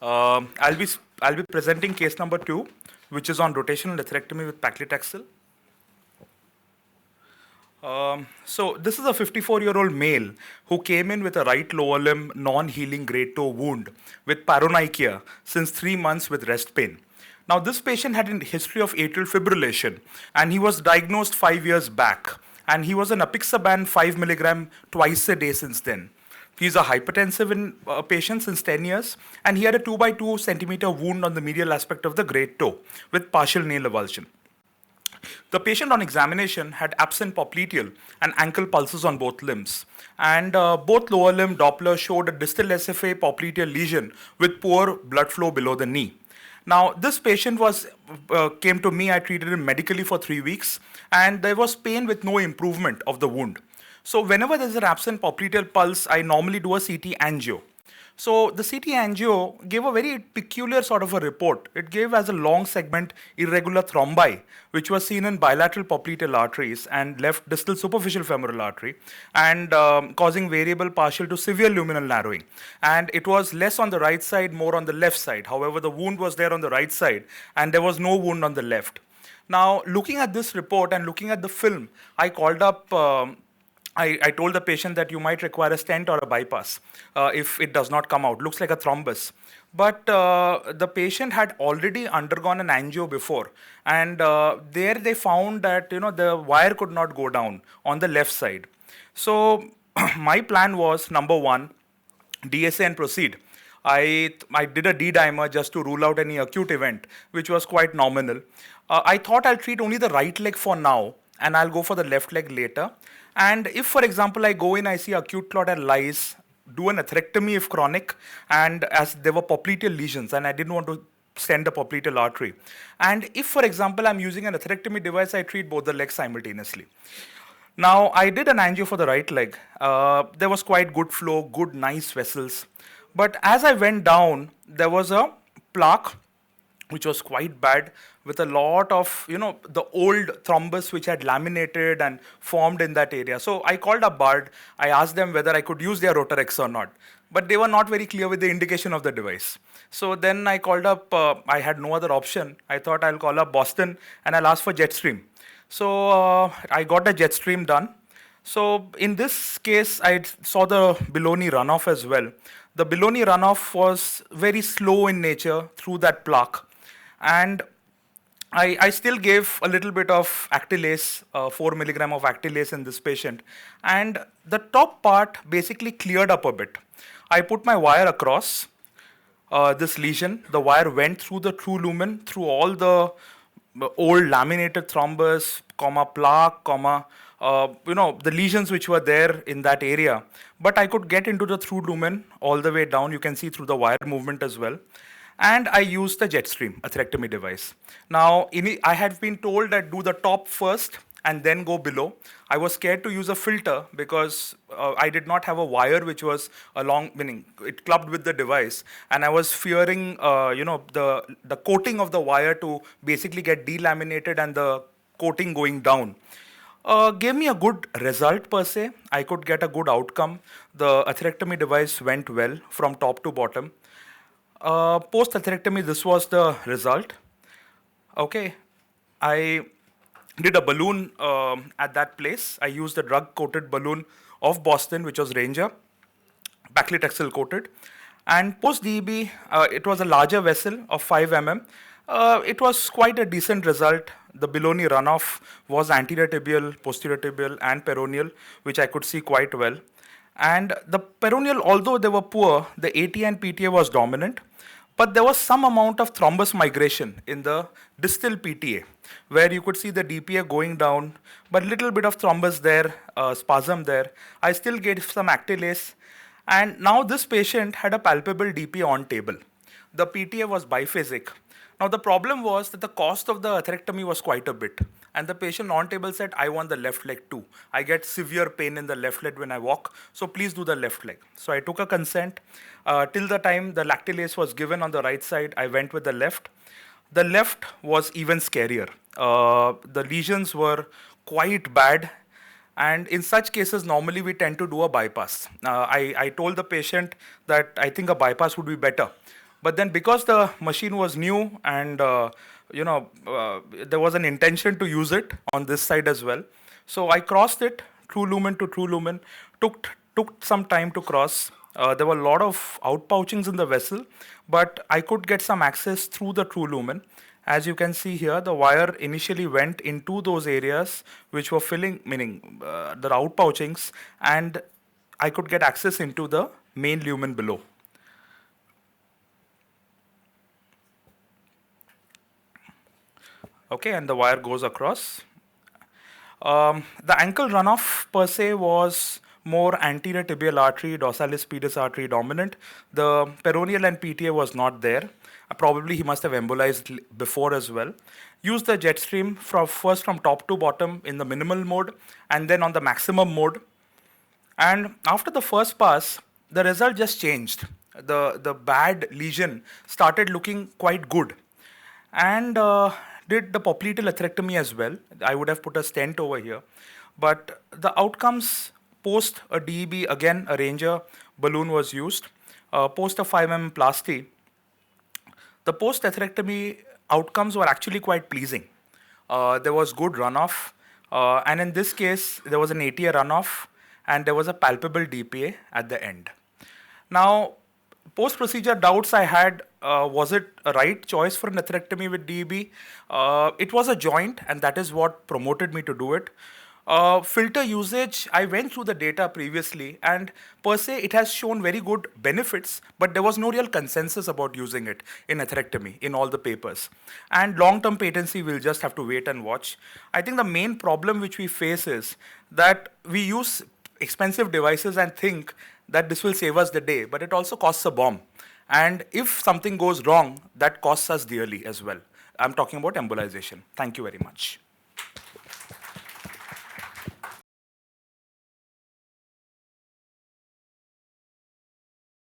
I'll be presenting case number 2, which is on rotational atherectomy with paclitaxel. So this is a 54-year-old male who came in with a right lower limb non-healing grade 2 wound with paronychia since 3 months with rest pain. Now this patient had a history of atrial fibrillation and he was diagnosed 5 years back, and he was on apixaban 5 milligram twice a day since then. He's a hypertensive patient since 10 years, and he had a 2 by 2 centimeter wound on the medial aspect of the great toe with partial nail avulsion. The patient on examination had absent popliteal and ankle pulses on both limbs, and both lower limb Doppler showed a distal SFA popliteal lesion with poor blood flow below the knee. Now, this patient came to me. I treated him medically for 3 weeks, and there was pain with no improvement of the wound. So whenever there's an absent popliteal pulse, I normally do a CT angio. So the CT angio gave a very peculiar sort of a report. It gave as a long segment irregular thrombi, which was seen in bilateral popliteal arteries and left distal superficial femoral artery, and causing variable partial to severe luminal narrowing. And it was less on the right side, more on the left side. However, the wound was there on the right side, and there was no wound on the left. Now, looking at this report and looking at the film, I called up I told the patient that you might require a stent or a bypass if it does not come out. Looks like a thrombus. But the patient had already undergone an angio before, and there they found that the wire could not go down on the left side. So my plan was, number one, DSA and proceed. I did a D-dimer just to rule out any acute event, which was quite nominal. I thought I'll treat only the right leg for now, and I'll go for the left leg later. And if, for example, I go in, I see acute clot and lies, do an atherectomy if chronic, and as there were popliteal lesions, and I didn't want to stent the popliteal artery. And if, for example, I'm using an atherectomy device, I treat both the legs simultaneously. Now, I did an angio for the right leg. There was quite good flow, good, nice vessels. But as I went down, there was a plaque, which was quite bad, with a lot of, the old thrombus which had laminated and formed in that area. So I called up Bard. I asked them whether I could use their Rotarex or not. But they were not very clear with the indication of the device. So then I called up, I had no other option. I thought I'll call up Boston and I'll ask for JETSTREAM. So I got a JETSTREAM done. So in this case, I saw the Belloni runoff as well. The Belloni runoff was very slow in nature through that plaque. And I still gave a little bit of Actylase, 4 milligram of Actylase in this patient. And the top part basically cleared up a bit. I put my wire across this lesion. The wire went through the true lumen, through all the old laminated thrombus, plaque, the lesions which were there in that area. But I could get into the through lumen all the way down. You can see through the wire movement as well. And I used the JETSTREAM atherectomy device. Now, I had been told that do the top first and then go below. I was scared to use a filter because I did not have a wire which was meaning it clubbed with the device, and I was fearing, the coating of the wire to basically get delaminated and the coating going down. Gave me a good result per se. I could get a good outcome. The atherectomy device went well from top to bottom. Post-atherectomy, this was the result. Okay, I did a balloon at that place. I used the drug-coated balloon of Boston, which was Ranger, Paclitaxel-coated. And post-DEB, it was a larger vessel of 5 mm. It was quite a decent result. The Belloni runoff was anterior tibial, posterior tibial, and peroneal, which I could see quite well. And the peroneal, although they were poor, the ATA and PTA was dominant. But there was some amount of thrombus migration in the distal PTA, where you could see the DPA going down, but little bit of thrombus there, spasm there. I still gave some Actylase, and now this patient had a palpable DPA on table. The PTA was biphasic. Now the problem was that the cost of the atherectomy was quite a bit, and the patient on table said, I want the left leg too. I get severe pain in the left leg when I walk, so please do the left leg. So I took a consent. Till the time the lactylase was given on the right side, I went with the left. The left was even scarier. The lesions were quite bad, and in such cases, normally we tend to do a bypass. I told the patient that I think a bypass would be better. But then because the machine was new and there was an intention to use it on this side as well. So I crossed it, true lumen to true lumen, took some time to cross. There were a lot of outpouchings in the vessel, but I could get some access through the true lumen. As you can see here, the wire initially went into those areas which were filling, meaning the outpouchings, and I could get access into the main lumen below. Okay, and the wire goes across. The ankle runoff per se was more anterior tibial artery, dorsalis pedis artery dominant. The peroneal and PTA was not there. Probably he must have embolized before as well. Use the JETSTREAM first from top to bottom in the minimal mode and then on the maximum mode. And after the first pass, the result just changed. The bad lesion started looking quite good. And did the popliteal atherectomy as well. I would have put a stent over here. But the outcomes post a DEB, again, a Ranger balloon was used. Post a 5 mm plasty, the post atherectomy outcomes were actually quite pleasing. There was good runoff. And in this case, there was an ATA runoff and there was a palpable DPA at the end. Now, post-procedure doubts I had, was it a right choice for an atherectomy with DEB? It was a joint, and that is what promoted me to do it. Filter usage, I went through the data previously, and per se, it has shown very good benefits, but there was no real consensus about using it in atherectomy in all the papers. And long-term patency, we'll just have to wait and watch. I think the main problem which we face is that we use expensive devices and think that this will save us the day, but it also costs a bomb. And if something goes wrong, that costs us dearly as well. I'm talking about embolization. Thank you very much.